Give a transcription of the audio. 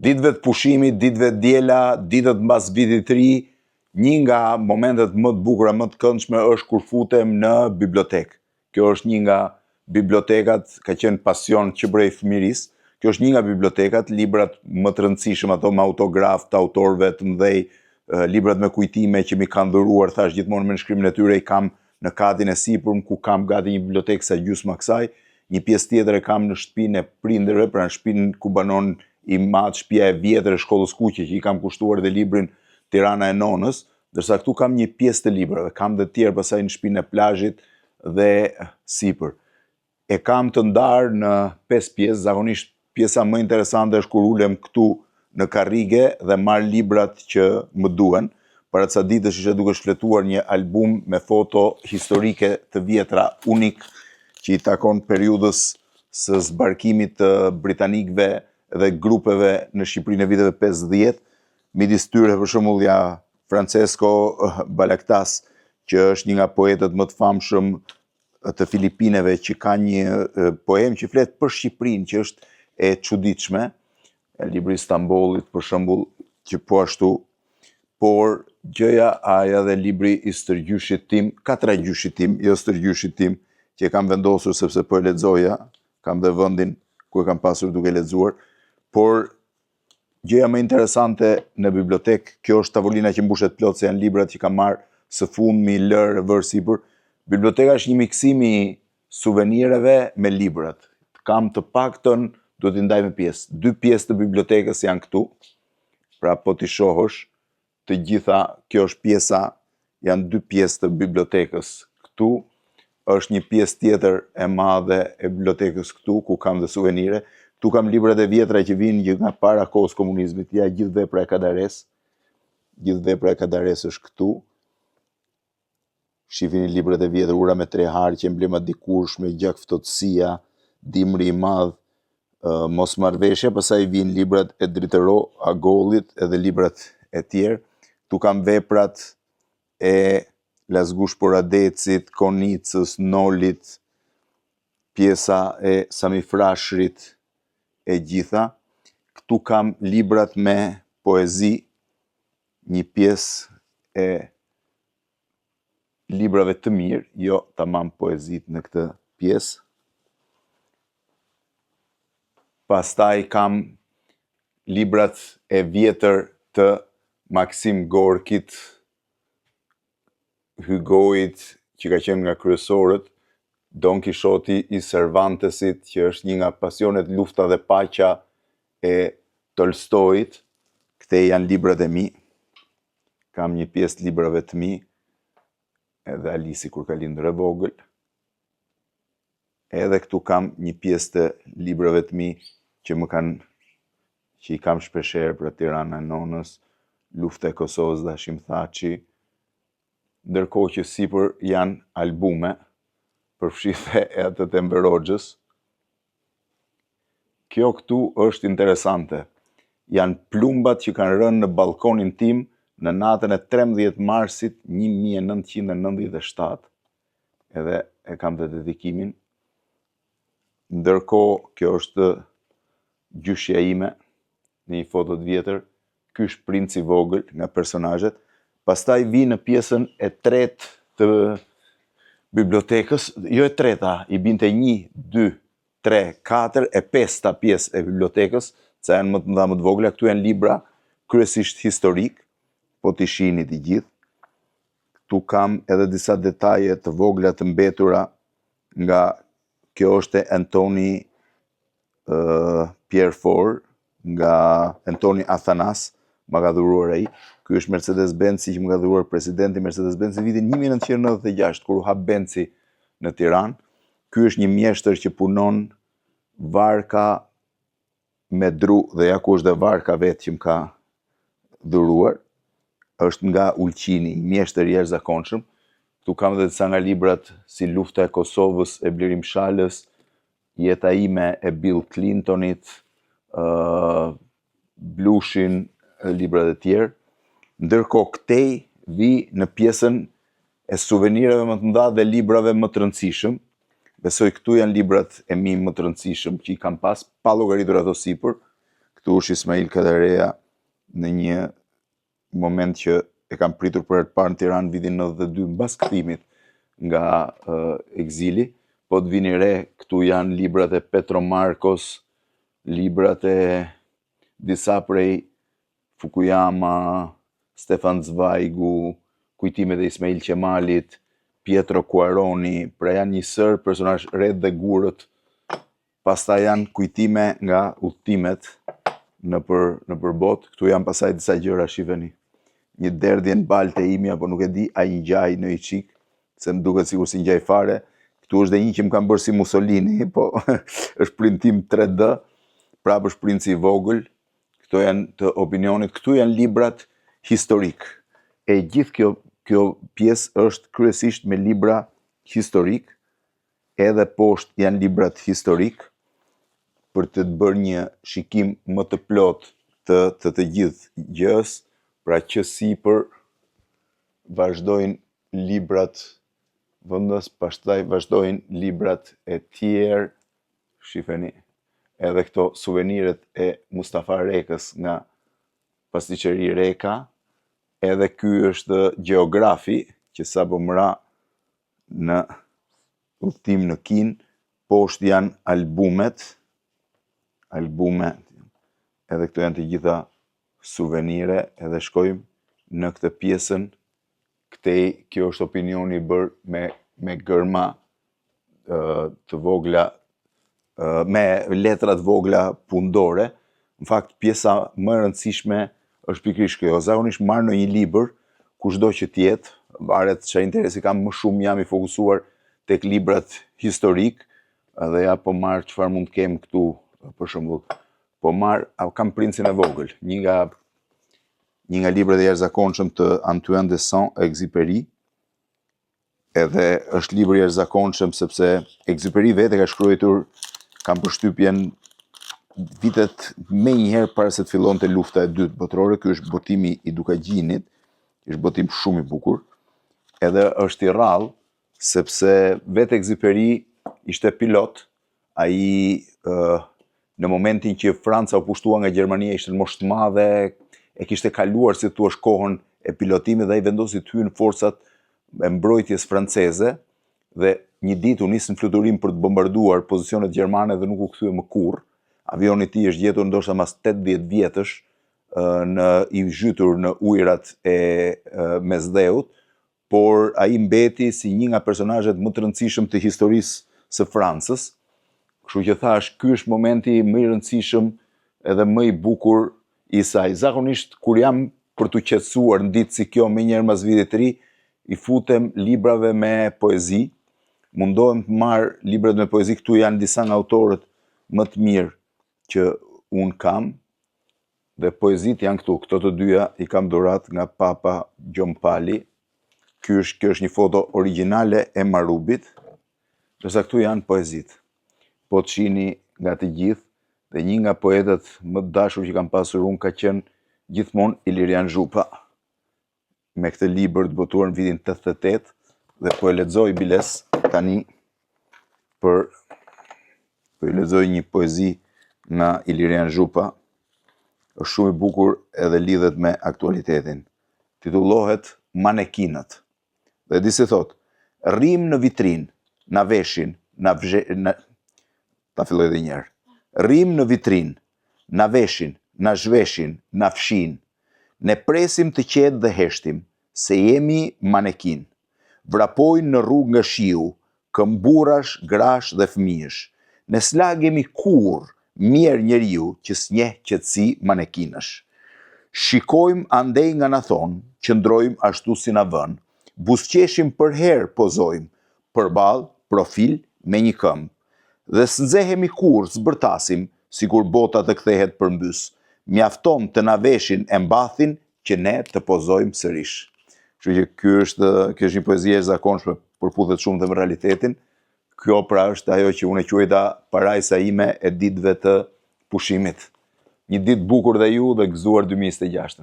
ditëve të pushimit, ditëve të diela, ditët mbas vitit të ri, një nga momentet më të bukura, më të këndshme është kur futem në bibliotekë. Kjo është një nga bibliotekat, ka qenë pasion që prej fëmirisë. Kjo është një nga bibliotekat, librat më të rëndësishëm, ato me autograf të autorëve të mëdhej, librat me kujtime që mi kanë dhuruar, thash gjithmonë me nënshkrimin e tyre i kam në katin e sipërm, ku kam gati një bibliotekë sa gjysma kësaj, një pjesë tjetër e kam në shtëpinë e prindërve, pra në shtëpinë ku banon i madh, shtëpia e vjetër e shkollës kuqe, që i kam kushtuar dhe librin Tirana e nonës, ndërsa këtu kam një pjesë të librave, kam dhe tjerë pasaj në shtëpinë e plazhit dhe sipër. E kam të ndarë në 5 pjesë, zakonisht pjesa më interesante është kur ulem këtu në karrige dhe marr librat që më duhen. Para ca ditësh ishe duke shfletuar një album me foto historike të vjetra, unik, që i takon periudhës së zbarkimit të britanikëve dhe grupeve në Shqipërinë e viteve 50, midis tyre për shembull Francesco Balaktas, që është një nga poetët më të famshëm të Filipineve, që ka një poem që flet për Shqipërinë, që është e çuditshme, libri Stambollit për shembull, që po ashtu, por gjëja aja dhe libri i Stërgjyshit tim, 4 gjyshit tim, jo Stërgjyshit tim, që e kam vendosur sepse po e lexoja, kam dhe vendin ku e kam pasur duke lexuar, por gjëja më interesante në bibliotekë, kjo është tavolina që mbushet plot se janë librat që kam marrë së fundmi lërë vërë sipër. Biblioteka është një miksim i suvenireve me librat. Kam të paktën, duhet t'i ndaj me pjesë. 2 pjesë të bibliotekës janë këtu, pra po t'i shohësh, të gjitha, kjo është pjesa, janë 2 pjesë të bibliotekës këtu, është një pjesë tjetër e madhe e bibliotekës këtu, ku kam dhe suvenire. Tu kam librat e vjetra që vinë gjithë nga para kohës komunizmit, ja gjithë vepra e Kadares. Gjithë vepra e Kadares është këtu. Shifini librat e vjetër, Ura me 3 harqe, Emblema dikurshme, Gjak ftohtësia, Dimri i madh, Mosmarrveshja, pastaj vinë librat e Dritëro, Agollit edhe librat e tjerë. Tu kam veprat e Lazgush Poradecit, Konicës, Nolit, pjesa e Sami Frashërit, e gjitha. Këtu kam librat me poezi, një pjesë e librave të mirë, jo tamam poezit në këtë pjesë. Pastaj kam librat e vjetër të Maksim Gorkit, Hugoit, që ka qenë nga kryesorët, Don Kishoti i Cervantesit, që është një nga pasionet Lufta dhe Paqja e Tolstoit. Këte janë librat e mi. Kam një pjesë librave të mi, edhe Alisi kur ka lindur e vogël. Edhe këtu kam një pjesë të librave të mi që i kam shpeshherë për Tirana e nonës, Lufta e Kosovës dhe Hashim Thaçi, ndërkohë që sipër janë albume, përfshirë e atë të Enver Hoxhës. Kjo këtu është interesante. Janë plumbat që kanë rënë në balkonin tim në natën e 13 marsit 1997. Edhe e kam të dedikimin. Ndërkohë, kjo është gjyshja ime, në një foto të vjetër. Ky është princi i vogël nga personazhet. Pastaj vi në pjesën e tretë të bibliotekës, jo e treta, i binte 1, 2, 3, 4, e 5 pjesë e bibliotekës, që janë më të mëdha më të vogla. Këtu janë libra kryesisht historik, po t'i shihni të gjithë. Këtu kam edhe disa detaje të vogla të mbetura nga, kjo është Antoni Pierrefour, nga Antoni Athanas, ma ka dhuruar ai. Ky është Mercedes-Benzi që më ka dhuruar presidenti Mercedes-Benzi vitin 1996, kur u hap Benzi në Tiranë. Ky është një mjeshtër që punon varka me dru, dhe ja ku është dhe varka vetë që më ka dhuruar. Është nga Ulqini, mjeshtër i jashtëzakonshëm. Tu kam edhe disa nga librat si Lufta e Kosovës e Blerim Shalës, Jeta ime e Bill Clintonit, Blushin, librat e tjerë. Ndërkohë këtej vi në pjesën e suvenireve më të mëdha dhe librave më të rëndësishëm. Besoj këtu janë librat e mi më të rëndësishëm që i kam pas, pa llogaritur ato sipër. Këtu është Ismail Kadareja në një moment që e kam pritur për të parë në Tiranë vitin 92 mbas kthimit nga ekzili, po të vini re, këtu janë librat e Petro Marcos, librat e disa prej Fukuyama, Stefan Zweig, kujtimet e Ismail Qemalit, Pietro Cuaroni, pra janë një sër personazh Red dhe Gurët. Pastaj janë kujtime nga udhëtimet nëpër botë. Këtu janë pastaj disa gjëra, shifeni. Një derdhje në baltë e imja, po nuk e di a i ngjaj në i qik, se më duket sikur si ngjaj fare. Këtu është dhe një që më kam bërë si Mussolini, po është printim 3D, prapë është print si vogël. Këto janë të opinionit, këtu janë librat historik. E gjithë kjo pjesë është kryesisht me libra historik, edhe poshtë janë librat historik, për të bërë një shikim më të plot të gjithë gjës, pra që sipër vazhdojnë librat vëndës, pastaj vazhdojnë librat e tjerë, shifeni, edhe këto suveniret e Mustafa Rekës nga pasticqeri Reka, edhe ky është gjeografi, që sa po mëra në udhtim në Kinë, poshtë janë albumet, edhe këto janë të gjitha suvenire, edhe shkojmë në këtë pjesën, kjo është opinioni bërë me gërma të vogla, me letrat vogla pundore. Në fakt, pjesa më e rëndësishme është pikërisht kjo. Zakonisht marr në një libër, kushdo që tjetë, varet çfarë interesi kam, më shumë jam i fokusuar tek librat historik, edhe ja po marr çfarë mund të kem këtu, për shembull. Po marr, kam Princin e vogël, një nga librat e jashtëzakonshëm të Antoine de Saint-Exupéry, edhe është libër i jashtëzakonshëm sepse Exupéry vetë ka shkruar, kam përshtypjen, vitet me njëherë para se të fillonte lufta e dytë botërore. Ky është botimi i Dukagjinit, është botim shumë i bukur, edhe është i rrallë, sepse vetë Exupéry ishte pilot, ai në momentin që Franca u pushtua nga Gjermania, ishte në moshë të madhe, e kishte kaluar, si thua, kohën e pilotimit, dhe ai vendosi të hyjë në forcat e mbrojtjes franceze, dhe një ditë u nis në fluturim për të bombarduar pozicionet gjermane dhe nuk u kthye më kurrë. Avioni i tij është gjetur ndoshta mas 80 vjetësh i zhytur në ujërat e Mesdheut, por ai mbeti si një nga personazhet më të rëndësishëm të historisë së Francës. Kështu që thash, ky është momenti më i rëndësishëm edhe më i bukur i saj. Zakonisht kur jam për të qetësuar në ditë si kjo, më njëherë mas vitit të ri, i futem librave me poezi. Mundohem të marr librat me poezi. Këtu janë disa nga autorët më të mirë që un kam, dhe poezit janë këtu. Këto të dyja i kam dhurat nga Papa Gjompali. Kjo është një foto origjinale e Marubit, ndërsa këtu janë poezit. Po të shihni nga të gjithë, dhe një nga poetët më të dashur që kam pasur unë ka qenë gjithmonë Ilirian Zhupa, me këtë libër të botuar në vitin 88, dhe po e lexoj biles tani po i lexoj një poezi nga Ilirian Zhupa. Është shumë i bukur edhe lidhet me aktualitetin. Titullohet Manekinët. Dhe di si thot: rrim në vitrin, na veshin, ta filloj edhe një herë. Rrim në vitrin, na veshin, na zhveshin, na fshin. Ne presim të qetë dhe heshtim, se jemi manekin. Vrapojnë në rrugë nga shiu, këmburash, grash dhe fëmijësh. Ne s'lagemi kur mirë njeriu që s'njeh qetësi manekinësh. Shikojmë andej nga na thonë, qëndrojmë ashtu si na vën. Buzëqeshim për herë pozojmë, përballë, profil me një këmbë. Dhe s'nxehemi kur zbërtasim, sikur bota të kthehet përmbys. Mjafton të na veshin e mbathin që ne të pozojmë sërish. Kështu që kjo është një poezi e zakonshme, përputhet shumë dhe me realitetin. Kjo pra është ajo që unë e quajta parajsa ime e ditëve të pushimit. Një ditë bukur dhe ju, dhe gëzuar 2026.